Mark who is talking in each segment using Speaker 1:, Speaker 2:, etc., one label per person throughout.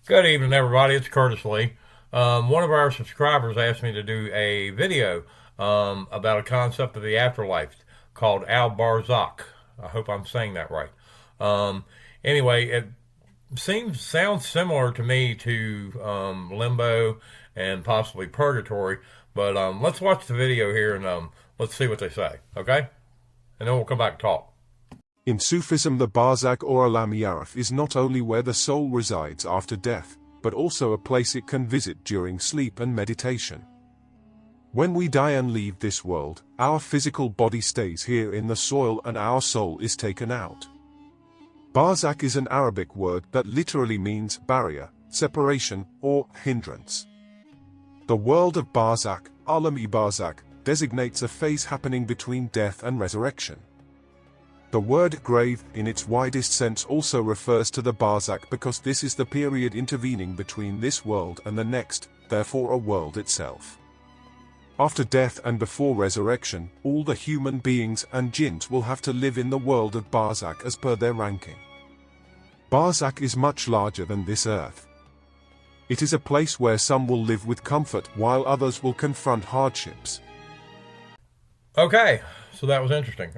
Speaker 1: Good evening, everybody. It's Curtis Lee. One of our subscribers asked me to do a video about a concept of the afterlife called Al Barzakh. I hope I'm saying that right. Um, anyway, it sounds similar to me to limbo and possibly purgatory. But let's watch the video here and let's see what they say. Okay, and then we'll come back and talk.
Speaker 2: In Sufism, the Barzakh or Alam is not only where the soul resides after death, but also a place it can visit during sleep and meditation. When we die and leave this world, our physical body stays here in the soil and our soul is taken out. Barzakh is an Arabic word that literally means barrier, separation, or hindrance. The world of Barzakh, Alam Barzakh, designates a phase happening between death and resurrection. The word grave, in its widest sense, also refers to the Barzakh because this is the period intervening between this world and the next, therefore a world itself. After death and before resurrection, all the human beings and jinns will have to live in the world of Barzakh as per their ranking. Barzakh is much larger than this earth. It is a place where some will live with comfort while others will confront hardships.
Speaker 1: Okay, so that was interesting.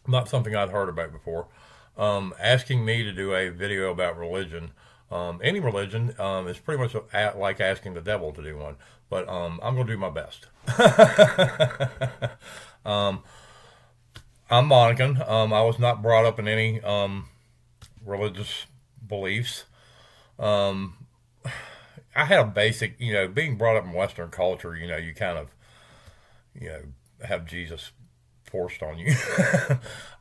Speaker 1: Not something I'd heard about before. Asking me to do a video about religion, any religion, is pretty much like asking the devil to do one. But I'm going to do my best. um, I'm Monacan. I was not brought up in any religious beliefs. Um, I had a basic, being brought up in Western culture, you kind of, have Jesus forced on you.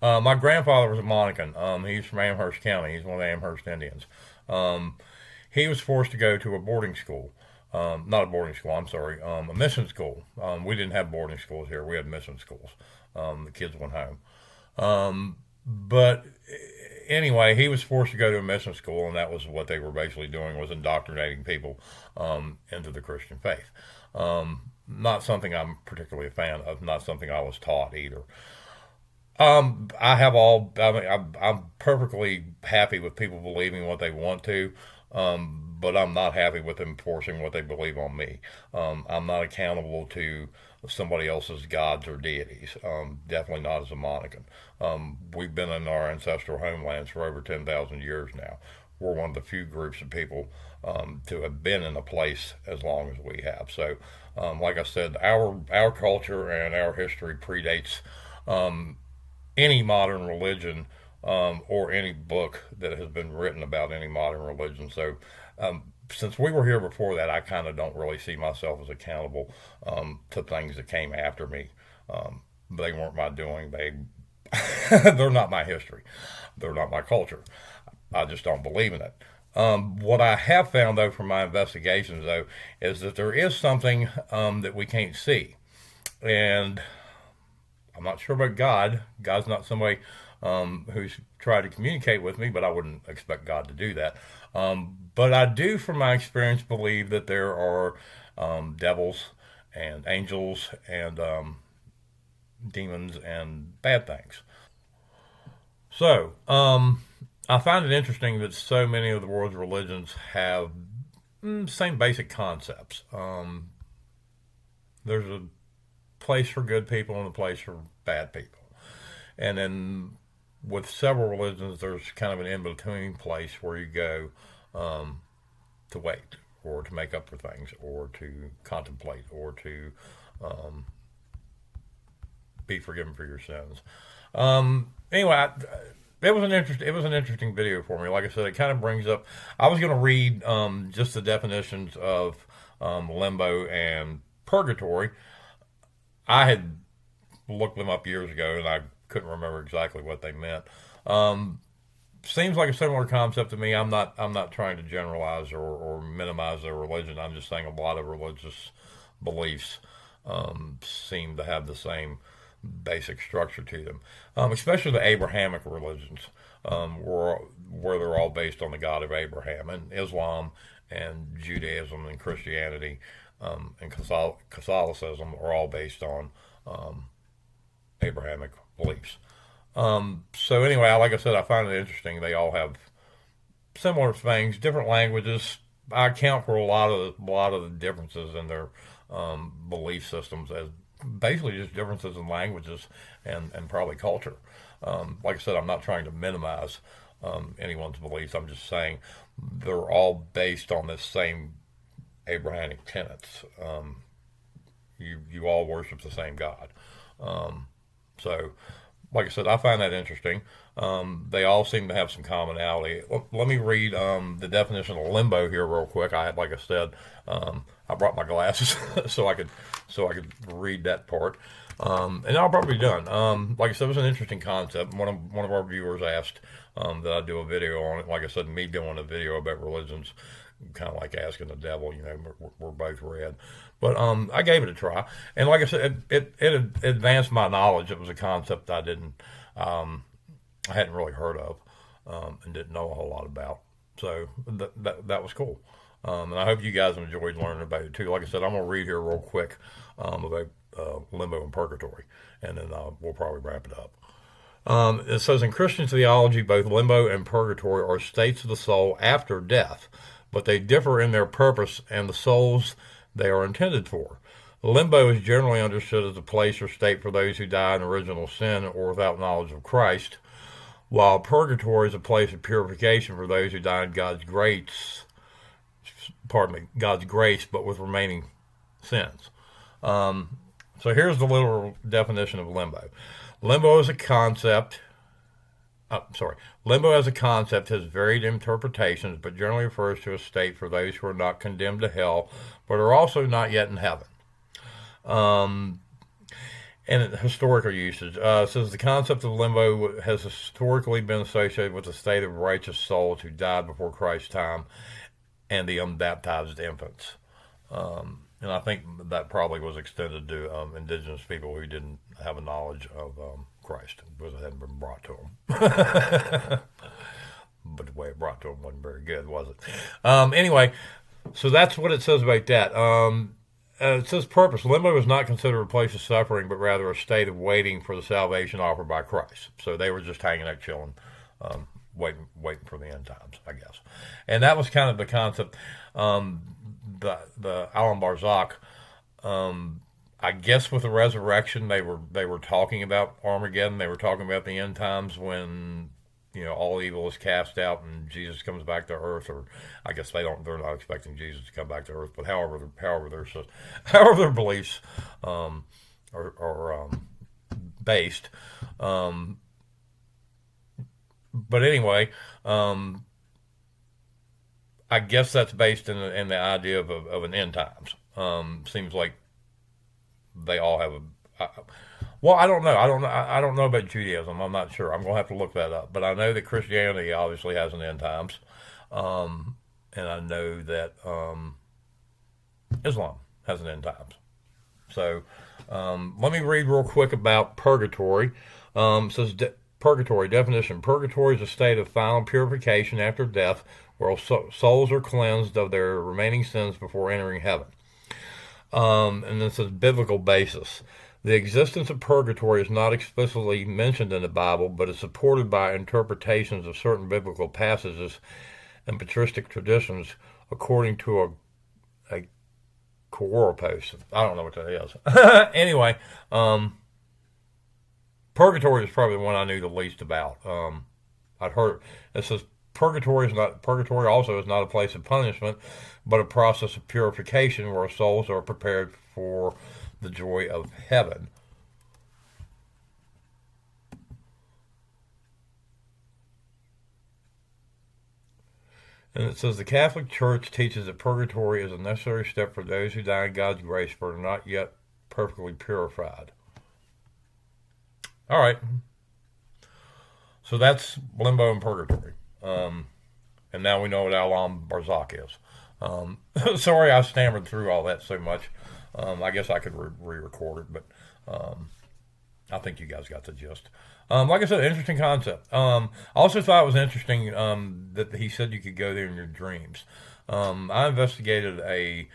Speaker 1: My grandfather was a Monacan. He's from Amherst County. He's one of the Amherst Indians. He was forced to go to a boarding school. Not a boarding school, I'm sorry, a mission school. We didn't have boarding schools here. We had mission schools. The kids went home. But anyway, he was forced to go to a mission school, and that was what they were basically doing, was indoctrinating people into the Christian faith. Not something I'm particularly a fan of, not something I was taught either. I'm perfectly happy with people believing what they want to, but I'm not happy with them forcing what they believe on me. I'm not accountable to somebody else's gods or deities. Definitely not as a Monacan. We've been in our ancestral homelands for over 10,000 years now. We're one of the few groups of people to have been in a place as long as we have. So, like I said, our culture and our history predates any modern religion or any book that has been written about any modern religion. So, since we were here before that, I kind of don't really see myself as accountable to things that came after me. They weren't my doing. They're not my history. They're not my culture. I just don't believe in it. What I have found, though, from my investigations, though, is that there is something that we can't see. And I'm not sure about God. God's not somebody who's tried to communicate with me, but I wouldn't expect God to do that. But I do, from my experience, believe that there are devils and angels and demons and bad things. So, I find it interesting that so many of the world's religions have same basic concepts. There's a place for good people and a place for bad people. And then with several religions, there's kind of an in-between place where you go to wait or to make up for things or to contemplate or to be forgiven for your sins. Anyway, it was an interesting video for me. Like I said, it kind of brings up. I was going to read just the definitions of limbo and purgatory. I had looked them up years ago, and I couldn't remember exactly what they meant. Seems like a similar concept to me. I'm not trying to generalize or minimize their religion. I'm just saying a lot of religious beliefs seem to have the same basic structure to them, especially the Abrahamic religions, where they're all based on the God of Abraham, and Islam and Judaism and Christianity and Catholicism are all based on Abrahamic beliefs. So anyway, like I said, I find it interesting. They all have similar things, different languages. I account for a lot of the differences in their belief systems as basically just differences in languages and probably culture. Like I said, I'm not trying to minimize anyone's beliefs. I'm just saying they're all based on this same Abrahamic tenets. You all worship the same God. So, like I said, I find that interesting. They all seem to have some commonality. Let me read the definition of limbo here real quick. Like I said, I brought my glasses so I could read that part. And I'll probably be done. Like I said, it was an interesting concept. One of our viewers asked that I do a video on it. Like I said, me doing a video about religions, kind of like asking the devil. We're both red. But I gave it a try, and like I said, it advanced my knowledge. It was a concept I hadn't really heard of, and didn't know a whole lot about. So that was cool. And I hope you guys enjoyed learning about it too. Like I said, I'm gonna read here real quick about limbo and purgatory, and then we'll probably wrap it up. It says in Christian theology, both limbo and purgatory are states of the soul after death, but they differ in their purpose and the souls they are intended for. Limbo is generally understood as a place or state for those who die in original sin or without knowledge of Christ, while purgatory is a place of purification for those who die in God's grace, but with remaining sins. So here's the literal definition of limbo. Limbo as a concept has varied interpretations, but generally refers to a state for those who are not condemned to hell, but are also not yet in heaven. And historical usage says the concept of limbo has historically been associated with the state of righteous souls who died before Christ's time and the unbaptized infants. And I think that probably was extended to indigenous people who didn't have a knowledge of Christ because it hadn't been brought to them. But the way it brought to them wasn't very good, was it? Anyway, so that's what it says about that. It says purpose. Limbo is not considered a place of suffering, but rather a state of waiting for the salvation offered by Christ. So they were just hanging out, chilling, waiting for the end times, I guess. And that was kind of the concept. The Alam Barzakh, I guess with the resurrection, they were talking about Armageddon. They were talking about the end times when all evil is cast out and Jesus comes back to earth. Or I guess they're not expecting Jesus to come back to earth, but however their beliefs are based. But anyway, I guess that's based in the idea of an end times. Seems like they all have well, I don't know. I don't know about Judaism. I'm not sure. I'm going to have to look that up. But I know that Christianity obviously has an end times. And I know that Islam has an end times. So let me read real quick about purgatory. It says purgatory definition. Purgatory is a state of final purification after death where souls are cleansed of their remaining sins before entering heaven. And then it says biblical basis. The existence of purgatory is not explicitly mentioned in the Bible, but is supported by interpretations of certain biblical passages and patristic traditions according to a Quora post. I don't know what that is. Anyway, purgatory is probably the one I knew the least about. I'd heard it says purgatory also is not a place of punishment, but a process of purification where souls are prepared for the joy of heaven. And it says the Catholic Church teaches that purgatory is a necessary step for those who die in God's grace but are not yet perfectly purified. All right. So that's limbo and purgatory. And now we know what Alam Barzakh is. Sorry I stammered through all that so much. I guess I could re-record it, but I think you guys got the gist. Like I said, interesting concept. I also thought it was interesting that he said you could go there in your dreams. I investigated a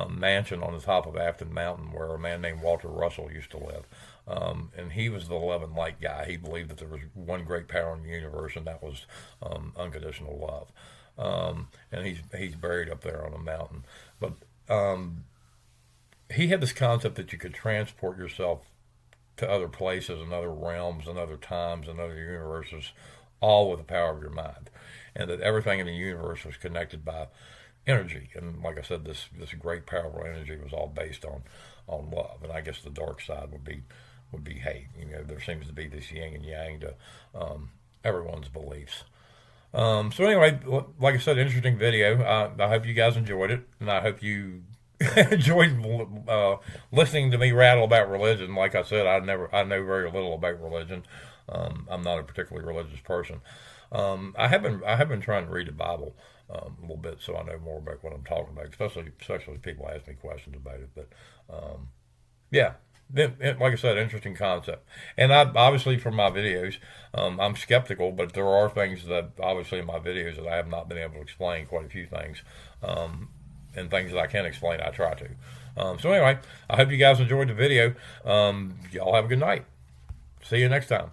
Speaker 1: mansion on the top of Afton Mountain where a man named Walter Russell used to live. And he was the love and light guy. He believed that there was one great power in the universe, and that was unconditional love. And he's buried up there on a mountain. But he had this concept that you could transport yourself to other places and other realms and other times and other universes, all with the power of your mind, and that everything in the universe was connected by energy. And like I said, this great powerful energy was all based on love. And I guess the dark side would be hate. You know, there seems to be this yin and yang to everyone's beliefs. So anyway, like I said, interesting video. I hope you guys enjoyed it, and I hope you enjoyed listening to me rattle about religion. Like I said, I know very little about religion. I'm not a particularly religious person. I have been trying to read the Bible a little bit, so I know more about what I'm talking about. Especially if people ask me questions about it. But yeah. Like I said, interesting concept. And obviously from my videos, I'm skeptical, but there are things that obviously in my videos that I have not been able to explain, quite a few things. And things that I can explain, I try to. So anyway, I hope you guys enjoyed the video. Y'all have a good night. See you next time.